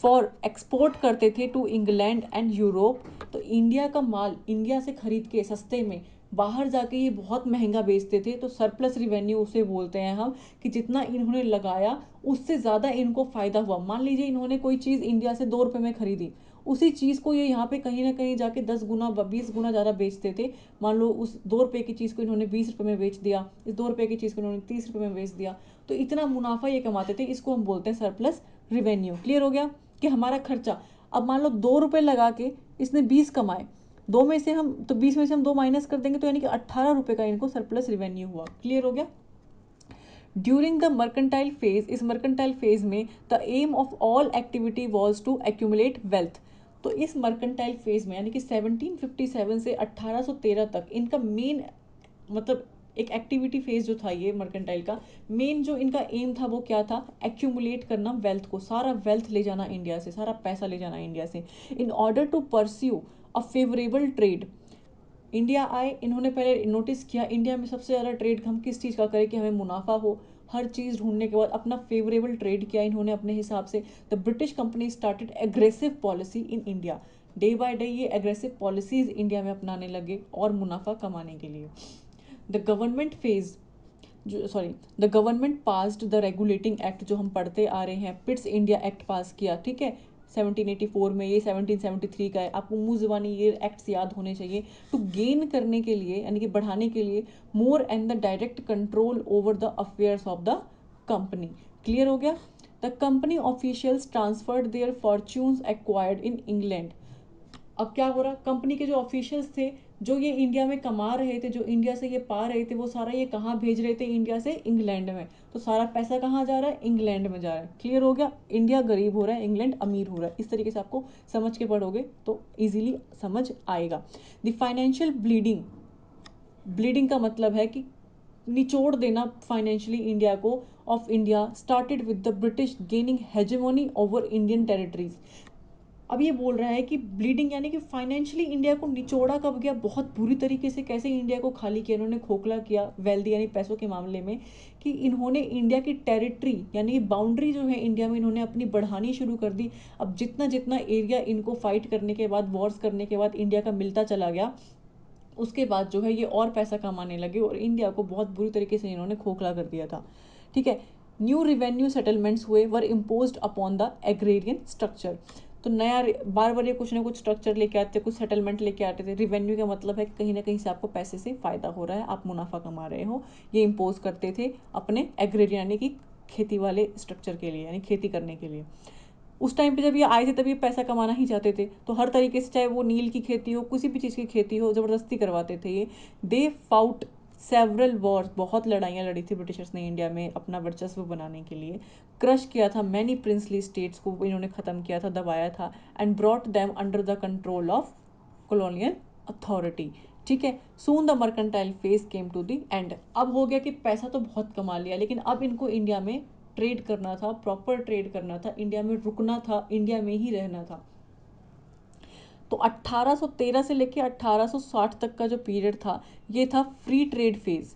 फॉर एक्सपोर्ट करते थे टू इंग्लैंड एंड यूरोप। तो इंडिया का माल इंडिया से खरीद के सस्ते में बाहर जाके ये बहुत महंगा बेचते थे। तो सरप्लस रिवेन्यू उसे बोलते हैं हम, कि जितना इन्होंने लगाया उससे ज़्यादा इनको फ़ायदा हुआ। मान लीजिए इन्होंने कोई चीज़ इंडिया से 2 रुपये में खरीदी, उसी चीज़ को ये यहाँ पे कहीं ना कहीं जाके 10 गुना 20 गुना ज़्यादा बेचते थे। मान लो उस 2 रुपये की चीज़ को इन्होंने 20 रुपये में बेच दिया, इस 2 रुपये की चीज़ को इन्होंने 30 रुपये में बेच दिया, तो इतना मुनाफा ये कमाते थे। इसको हम बोलते हैं सरप्लस रिवेन्यू। क्लियर हो गया कि हमारा खर्चा, अब मान लो 2 रुपये लगा के इसने 20 कमाए, 2 में से हम तो 20 में से हम 2 माइनस कर देंगे तो यानी कि 18 रुपये का इनको सरप्लस रिवेन्यू हुआ। क्लियर हो गया। ड्यूरिंग द मर्केंटाइल फेज, इस मर्केंटाइल फेज में the aim of all activity was to accumulate wealth. तो इस मर्केंटाइल फेज में यानी कि 1757 से 1813 तक इनका मेन मतलब एक एक्टिविटी फेज जो था ये मर्केंटाइल का, मेन जो इनका एम था वो क्या था? एक्यूमुलेट करना वेल्थ को, सारा वेल्थ ले जाना इंडिया से, सारा पैसा ले जाना इंडिया से, in order to pursue a favourable trade. India आए, इन्होंने पहले नोटिस किया इंडिया में सबसे ज़्यादा ट्रेड हम किस चीज़ का करें कि हमें मुनाफा हो। हर चीज़ ढूंढने के बाद अपना फेवरेबल ट्रेड किया इन्होंने अपने हिसाब से। The British company started aggressive policy in India. Day by day ये एग्रेसिव पॉलिसीज इंडिया में अपनाने लगे और मुनाफा कमाने के लिए। The government phase the government passed the regulating act, जो हम पढ़ते आ रहे हैं, पिट्स इंडिया एक्ट पास किया। ठीक है, 1784 में, ये 1773 का है। आपको मुंह जुबानी ये एक्ट्स याद होने चाहिए। टू गेन करने के लिए यानी कि बढ़ाने के लिए more and the direct control over the affairs of the company. Clear हो गया। The company officials transferred their fortunes acquired in England. अब क्या हो रहा? कंपनी के जो ऑफिशियल्स थे, जो ये इंडिया में कमा रहे थे, जो इंडिया से ये पा रहे थे, वो सारा ये कहाँ भेज रहे थे? इंडिया से इंग्लैंड में। तो सारा पैसा कहाँ जा रहा है? इंग्लैंड में जा रहा है। क्लियर हो गया। इंडिया गरीब हो रहा है, इंग्लैंड अमीर हो रहा है। इस तरीके से आपको समझ के पढ़ोगे तो ईजिली समझ आएगा। द फाइनेंशियल ब्लीडिंग, ब्लीडिंग का मतलब है कि निचोड़ देना फाइनेंशियली इंडिया को, of India started with the British gaining hegemony over Indian territories. अब ये बोल रहा है कि ब्लीडिंग यानी कि फाइनेंशियली इंडिया को निचोड़ा कब गया? बहुत बुरी तरीके से। कैसे इंडिया को खाली किया इन्होंने? खोखला किया वेल्दी यानी पैसों के मामले में, कि इन्होंने इंडिया की टेरिटरी यानी कि बाउंड्री जो है इंडिया में इन्होंने अपनी बढ़ानी शुरू कर दी। अब जितना जितना एरिया इनको फाइट करने के बाद, वॉर्स करने के बाद इंडिया का मिलता चला गया, उसके बाद जो है ये और पैसा कमाने लगे और इंडिया को बहुत बुरी तरीके से इन्होंने खोखला कर दिया था। ठीक है। न्यू रिवेन्यू सेटलमेंट्स हुए, were imposed upon the agrarian structure. तो नया बार बार ये कुछ ना कुछ स्ट्रक्चर लेके आते, कुछ सेटलमेंट लेके आते थे। रिवेन्यू का मतलब है कि कहीं ना कहीं से आपको पैसे से फ़ायदा हो रहा है, आप मुनाफा कमा रहे हो। ये इम्पोज करते थे अपने एग्रेरियन यानी कि खेती वाले स्ट्रक्चर के लिए, यानी खेती करने के लिए। उस टाइम पे जब ये आए थे तब ये पैसा कमाना ही चाहते थे, तो हर तरीके से, चाहे वो नील की खेती हो, किसी भी चीज़ की खेती हो, ज़बरदस्ती करवाते थे ये। दे फाउट सेवरल वॉर्स, बहुत लड़ाइयाँ लड़ी थी ब्रिटिशर्स ने इंडिया में अपना वर्चस्व बनाने के लिए, क्रश किया था मैनी प्रिंसली स्टेट्स को इन्होंने ख़त्म किया था, दबाया था, and brought them under the control of colonial authority. ठीक है, soon the mercantile phase came to the end. अब हो गया कि पैसा तो बहुत कमा लिया, लेकिन अब इनको इंडिया में ट्रेड करना था, प्रॉपर ट्रेड करना था, इंडिया में रुकना था, इंडिया में ही रहना था। तो 1813 से लेकर 1860 तक का जो पीरियड था ये था फ्री ट्रेड फेज।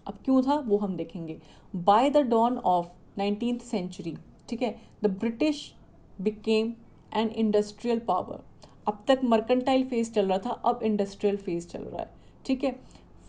अब क्यों था वो हम देखेंगे। By the dawn of 19th century, ठीक है, the British became an industrial power. अब तक मर्केंटाइल फेज चल रहा था, अब इंडस्ट्रियल फेज चल रहा है। ठीक है,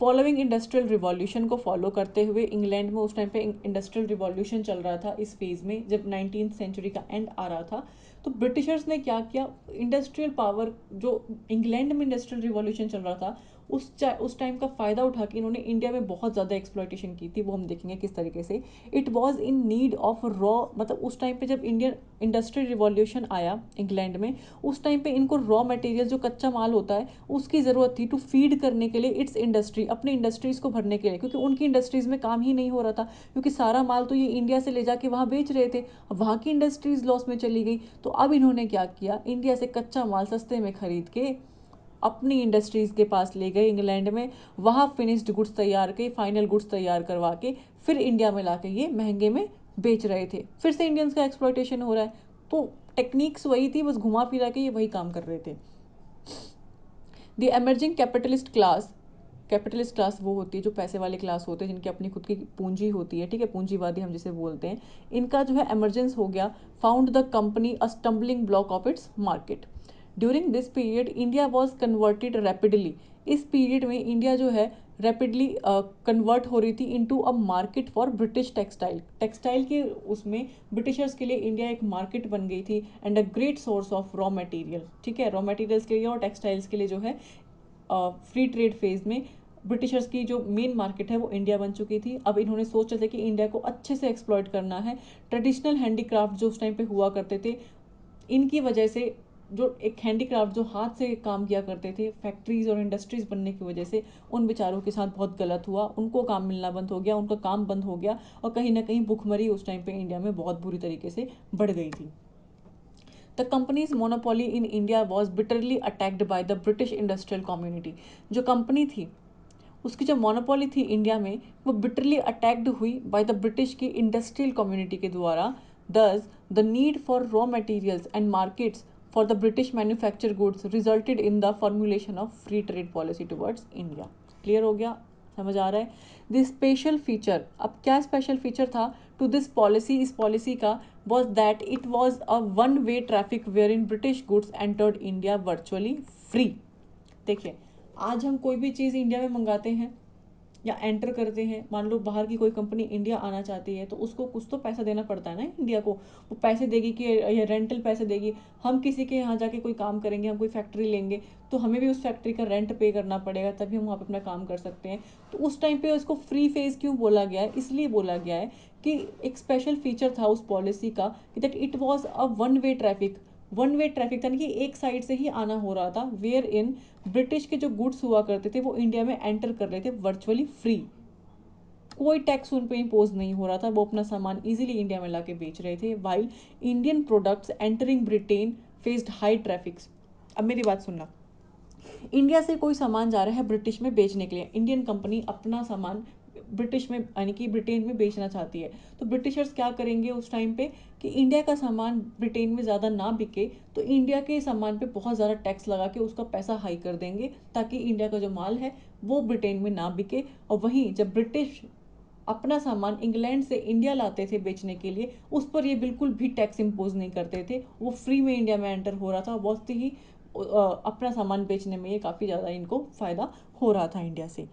फॉलोइंग इंडस्ट्रियल रिवॉल्यूशन को फॉलो करते हुए इंग्लैंड में उस टाइम पे इंडस्ट्रियल रिवॉल्यूशन चल रहा था इस फेज में, जब 19th सेंचुरी का एंड आ रहा था। तो ब्रिटिशर्स ने क्या किया, इंडस्ट्रियल पावर, जो इंग्लैंड में इंडस्ट्रियल रिवॉल्यूशन चल रहा था उस टाइम का फ़ायदा उठा के इन्होंने इंडिया में बहुत ज़्यादा एक्सप्लॉयटेशन की थी। वो हम देखेंगे किस तरीके से। It was in need of raw, मतलब उस टाइम पे जब इंडियन इंडस्ट्रियल रिवॉल्यूशन आया इंग्लैंड में, उस टाइम पे इनको रॉ मटेरियल जो कच्चा माल होता है उसकी ज़रूरत थी टू फीड करने के लिए इट्स इंडस्ट्री, अपनी इंडस्ट्रीज़ को भरने के लिए, क्योंकि उनकी इंडस्ट्रीज़ में काम ही नहीं हो रहा था, क्योंकि सारा माल तो ये इंडिया से ले जाके वहाँ बेच रहे थे। अब वहाँ की इंडस्ट्रीज़ लॉस में चली गई। तो अब इन्होंने क्या किया, इंडिया से कच्चा माल सस्ते में खरीद के अपनी इंडस्ट्रीज़ के पास ले गए इंग्लैंड में, वहाँ फिनिश्ड गुड्स तैयार के, फाइनल गुड्स तैयार करवा के फिर इंडिया में ला के ये महंगे में बेच रहे थे। फिर से इंडियंस का एक्सप्लॉयटेशन हो रहा है। तो टेक्निक्स वही थी, बस घुमा फिरा के ये वही काम कर रहे थे। The emerging capitalist class, capitalist class वो होती है जो पैसे वाले क्लास होते हैं, जिनकी अपनी खुद की पूंजी होती है, ठीक है, पूंजीवादी हम जिसे बोलते हैं, इनका जो है एमरजेंस हो गया। Found the company a stumbling block of its market. During this period India was converted rapidly. इस पीरियड में इंडिया जो है रैपिडली कन्वर्ट हो रही थी into a market for British textile. Textile के उसमें ब्रिटिशर्स के लिए इंडिया एक मार्केट बन गई थी, and a great source of raw material. ठीक है, रॉ मटेरियल्स के लिए और टेक्सटाइल्स के लिए जो है फ्री ट्रेड फेज में ब्रिटिशर्स की जो मेन मार्केट है वो इंडिया बन चुकी थी। अब इन्होंने सोचा था कि इंडिया को अच्छे से एक्सप्लॉइट करना है। ट्रेडिशनल हैंडीक्राफ्ट जो उस टाइम पे हुआ करते थे, इनकी वजह से जो एक हैंडीक्राफ्ट जो हाथ से काम किया करते थे, फैक्ट्रीज और इंडस्ट्रीज बनने की वजह से उन बेचारों के साथ बहुत गलत हुआ, उनको काम मिलना बंद हो गया, उनका काम बंद हो गया, और कहीं ना कहीं भुखमरी उस टाइम पे इंडिया में बहुत बुरी तरीके से बढ़ गई थी। The companies monopoly in India was bitterly attacked by the British industrial community. जो कंपनी थी उसकी जो मोनोपोली थी इंडिया में, वो बिटरली अटैक्ड हुई बाय द ब्रिटिश की इंडस्ट्रियल कम्युनिटी के द्वारा। दस the need for raw materials and markets for the British manufacture goods resulted in the formulation of free trade policy towards India. Clear हो गया, समझ आ रहा है। दिस स्पेशल फीचर, अब क्या स्पेशल फीचर था टू दिस पॉलिसी, इस policy का, was that it was a one way traffic where in British goods entered India virtually free. देखिए, आज हम कोई भी चीज़ इंडिया में मंगाते हैं या एंटर करते हैं, मान लो बाहर की कोई कंपनी इंडिया आना चाहती है तो उसको कुछ तो पैसा देना पड़ता है ना इंडिया को। वो पैसे देगी कि या रेंटल पैसे देगी। हम किसी के यहाँ जाके कोई काम करेंगे, हम कोई फैक्ट्री लेंगे तो हमें भी उस फैक्ट्री का रेंट पे करना पड़ेगा, तभी हम वहाँ पे अपना काम कर सकते हैं। तो उस टाइम पे उसको फ्री फेज क्यों बोला गया है, इसलिए बोला गया है कि एक स्पेशल फीचर था उस पॉलिसी का कि that it was a one way traffic. One way traffic यानी कि एक साइड से ही आना हो रहा था, वेयर इन ब्रिटिश के जो गुड्स हुआ करते थे वो इंडिया में एंटर कर रहे थे वर्चुअली फ्री। कोई टैक्स उन पे इम्पोज नहीं हो रहा था, वो अपना सामान इजीली इंडिया में लाके बेच रहे थे। While Indian products entering Britain faced high traffics. अब मेरी बात सुनना, इंडिया से कोई सामान जा रहा है ब्रिटिश में बेचने के लिए, इंडियन कंपनी अपना सामान ब्रिटिश में यानी कि ब्रिटेन में बेचना चाहती है, तो ब्रिटिशर्स क्या करेंगे उस टाइम पे कि इंडिया का सामान ब्रिटेन में ज़्यादा ना बिके तो इंडिया के सामान पे बहुत ज़्यादा टैक्स लगा के उसका पैसा हाई कर देंगे, ताकि इंडिया का जो माल है वो ब्रिटेन में ना बिके। और वहीं जब ब्रिटिश अपना सामान इंग्लैंड से इंडिया लाते थे बेचने के लिए, उस पर ये बिल्कुल भी टैक्स इम्पोज नहीं करते थे, वो फ्री में इंडिया में एंटर हो रहा था। बहुत ही अपना सामान बेचने में ये काफ़ी ज़्यादा इनको फ़ायदा हो रहा था इंडिया से।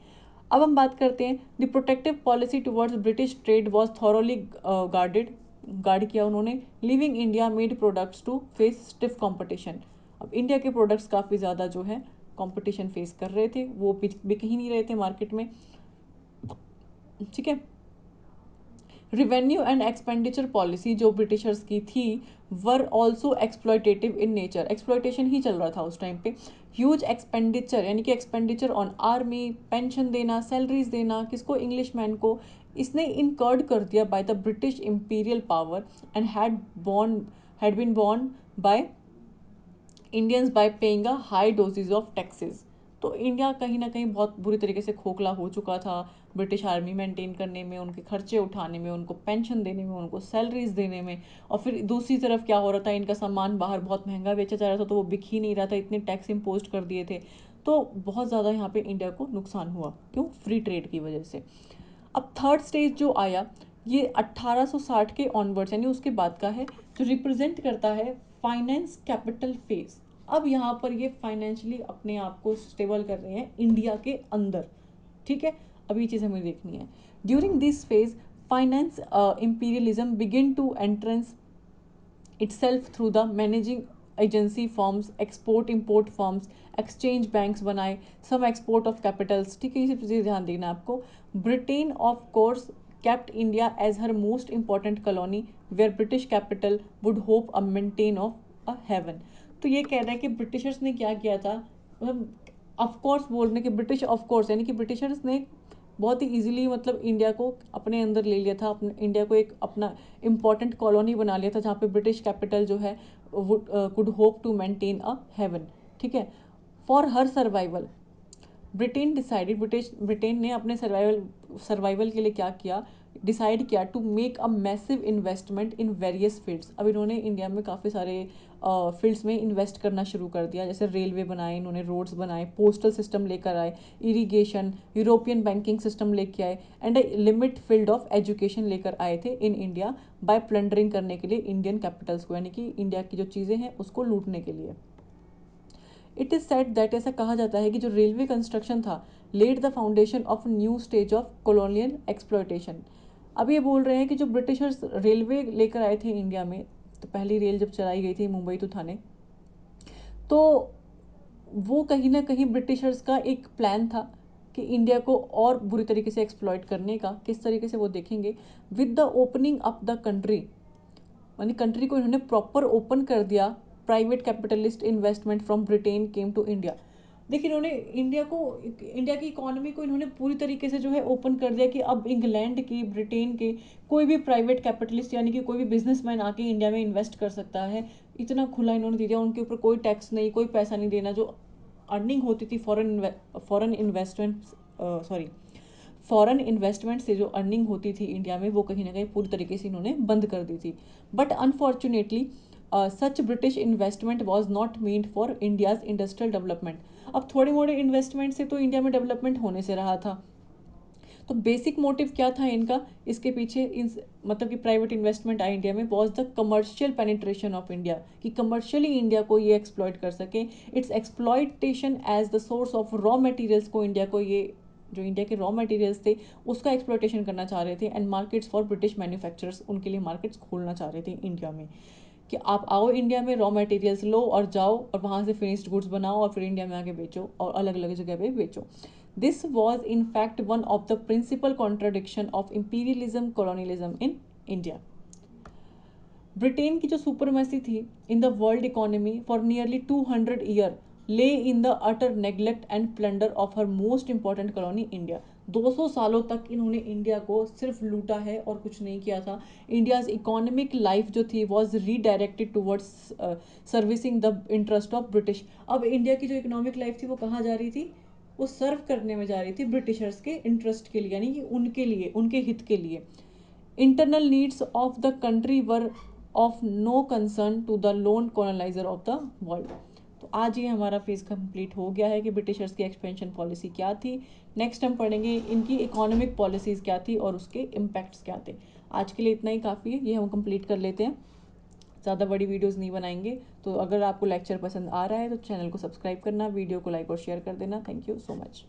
अब हम बात करते हैं, the protective policy towards British trade was thoroughly guard किया उन्होंने। Leaving India made products to face stiff competition. अब इंडिया के प्रोडक्ट्स काफ़ी ज़्यादा जो है कॉम्पिटिशन फेस कर रहे थे, वो बिक ही नहीं रहे थे मार्केट में। ठीक है, रिवेन्यू एंड एक्सपेंडिचर पॉलिसी जो ब्रिटिशर्स की थी were also exploitative in nature, exploitation ही चल रहा था उस टाइम पे। ह्यूज एक्सपेंडिचर यानी कि एक्सपेंडिचर ऑन आर्मी, पेंशन देना, सैलरीज देना किसको, इंग्लिश मैन को, इसने इनकर्ड कर दिया by the British imperial power and had been borne by Indians by paying a high doses of taxes. तो इंडिया कहीं ना कहीं बहुत बुरी तरीके से खोखला हो चुका था ब्रिटिश आर्मी मेंटेन करने में, उनके खर्चे उठाने में, उनको पेंशन देने में, उनको सैलरीज देने में। और फिर दूसरी तरफ क्या हो रहा था, इनका सामान बाहर बहुत महंगा बेचा जा रहा था तो वो बिक ही नहीं रहा था, इतने टैक्स इम्पोज कर दिए थे। तो बहुत ज़्यादा यहाँ पे इंडिया को नुकसान हुआ, क्यों, फ्री ट्रेड की वजह से। अब थर्ड स्टेज जो आया ये 1860 के ऑनवर्ड्स यानी उसके बाद का है, जो रिप्रेजेंट करता है फाइनेंस कैपिटल फेज। अब यहाँ पर ये फाइनेंशियली अपने आप को स्टेबल कर रहे हैं इंडिया के अंदर, ठीक है। अब ये चीज़ हमें देखनी है। During this phase finance imperialism begin to entrench itself through the managing agency firms, export import firms, exchange banks बनाए, सम एक्सपोर्ट ऑफ कैपिटल्स, ठीक है। इसी चीज़ ध्यान देना आपको। Britain of course kept India as her most important colony where British capital would hope a maintain of a heaven। तो ये कह रहा है कि ब्रिटिशर्स ने क्या किया था, मतलब ऑफ कोर्स बोलने के ब्रिटिश ऑफ कोर्स यानी कि ब्रिटिशर्स ने बहुत ही इजीली मतलब इंडिया को अपने अंदर ले लिया था, अपने इंडिया को एक अपना इम्पॉर्टेंट कॉलोनी बना लिया था जहाँ पे ब्रिटिश कैपिटल जो है could hope to maintain a haven, ठीक है। For her survival Britain decided, Britain ने अपने सर्वाइवल के लिए क्या किया, डिसाइड किया to make a massive investment in various fields. अब इन्होंने इंडिया में काफ़ी सारे फील्ड्स में इन्वेस्ट करना शुरू कर दिया, जैसे रेलवे बनाए इन्होंने, रोड्स बनाए, पोस्टल सिस्टम लेकर आए, इरिगेशन, यूरोपियन बैंकिंग सिस्टम लेके आए, and limit field of education लेकर आए थे इन इंडिया बाय प्लंडरिंग करने के लिए इंडियन कैपिटल्स को, यानी कि इंडिया की जो चीज़ें हैं उसको लूटने के लिए। इट इज़ सेड दैट, ऐसा कहा जाता है कि जो रेलवे कंस्ट्रक्शन था led the foundation of new stage of colonial exploitation. अब ये बोल रहे हैं कि जो ब्रिटिशर्स रेलवे लेकर आए थे इंडिया में, तो पहली रेल जब चलाई गई थी मुंबई टू थाने, तो वो कहीं ना कहीं ब्रिटिशर्स का एक प्लान था कि इंडिया को और बुरी तरीके से एक्सप्लॉयट करने का। किस तरीके से वो देखेंगे, with the opening up the country, यानी कंट्री को इन्होंने प्रॉपर ओपन कर दिया। Private capitalist investment from Britain came to India. देखिए इन्होंने इंडिया की इकोनॉमी को इन्होंने पूरी तरीके से जो है ओपन कर दिया कि अब इंग्लैंड की, ब्रिटेन के कोई भी प्राइवेट कैपिटलिस्ट यानी कि कोई भी बिजनेसमैन आके इंडिया में इन्वेस्ट कर सकता है। इतना खुला इन्होंने दे दिया, उनके ऊपर कोई टैक्स नहीं, कोई पैसा नहीं देना। जो अर्निंग होती थी foreign investment sorry foreign investment से जो अर्निंग होती थी इंडिया में, वो कहीं ना कहीं पूरी तरीके से इन्होंने बंद कर दी थी। But unfortunately such British investment was not meant for India's industrial development. अब थोड़े मोड़े इन्वेस्टमेंट से तो इंडिया में डेवलपमेंट होने से रहा था। तो बेसिक मोटिव क्या था इनका, इसके पीछे मतलब कि प्राइवेट इन्वेस्टमेंट आई इंडिया में, was the commercial penetration of India, कि कमर्शियली इंडिया को ये एक्सप्लॉयट कर सके। Its exploitation as the source of raw materials को, इंडिया को ये जो इंडिया के रॉ मटेरियल्स थे उसका एक्सप्लॉयटेशन करना चाह रहे थे। And markets for British manufacturers, उनके लिए मार्केट्स खोलना चाह रहे थे इंडिया में, कि आप आओ इंडिया में, रॉ मटेरियल्स लो और जाओ और वहाँ से फिनिश्ड गुड्स बनाओ और फिर इंडिया में आके बेचो और अलग अलग जगह पे बेचो। This was in fact one of the principal contradiction of imperialism colonialism in India. Britain की जो सुपरमेसी थी in the world economy for nearly 200 year lay in the utter neglect and plunder of her most important colony India. 200 सालों तक इन्होंने India को सिर्फ लूटा है और कुछ नहीं किया था। इंडियाज इकोनॉमिक लाइफ जो थी was redirected towards servicing the interest of British. अब इंडिया की जो इकोनॉमिक लाइफ थी वो कहाँ जा रही थी, वो सर्व करने में जा रही थी ब्रिटिशर्स के इंटरेस्ट के लिए, यानी कि उनके लिए, उनके हित के लिए। Internal needs of the country were of no concern to the lone coloniser of the world. तो आज ये हमारा फेज कंप्लीट हो गया है कि ब्रिटिशर्स की एक्सपेंशन पॉलिसी क्या थी। नेक्स्ट हम पढ़ेंगे इनकी इकोनॉमिक पॉलिसीज़ क्या थी और उसके इम्पैक्ट्स क्या थे। आज के लिए इतना ही काफ़ी है, ये हम कंप्लीट कर लेते हैं, ज़्यादा बड़ी वीडियोस नहीं बनाएंगे। तो अगर आपको लेक्चर पसंद आ रहा है तो चैनल को सब्सक्राइब करना, वीडियो को लाइक और शेयर कर देना। Thank you so much.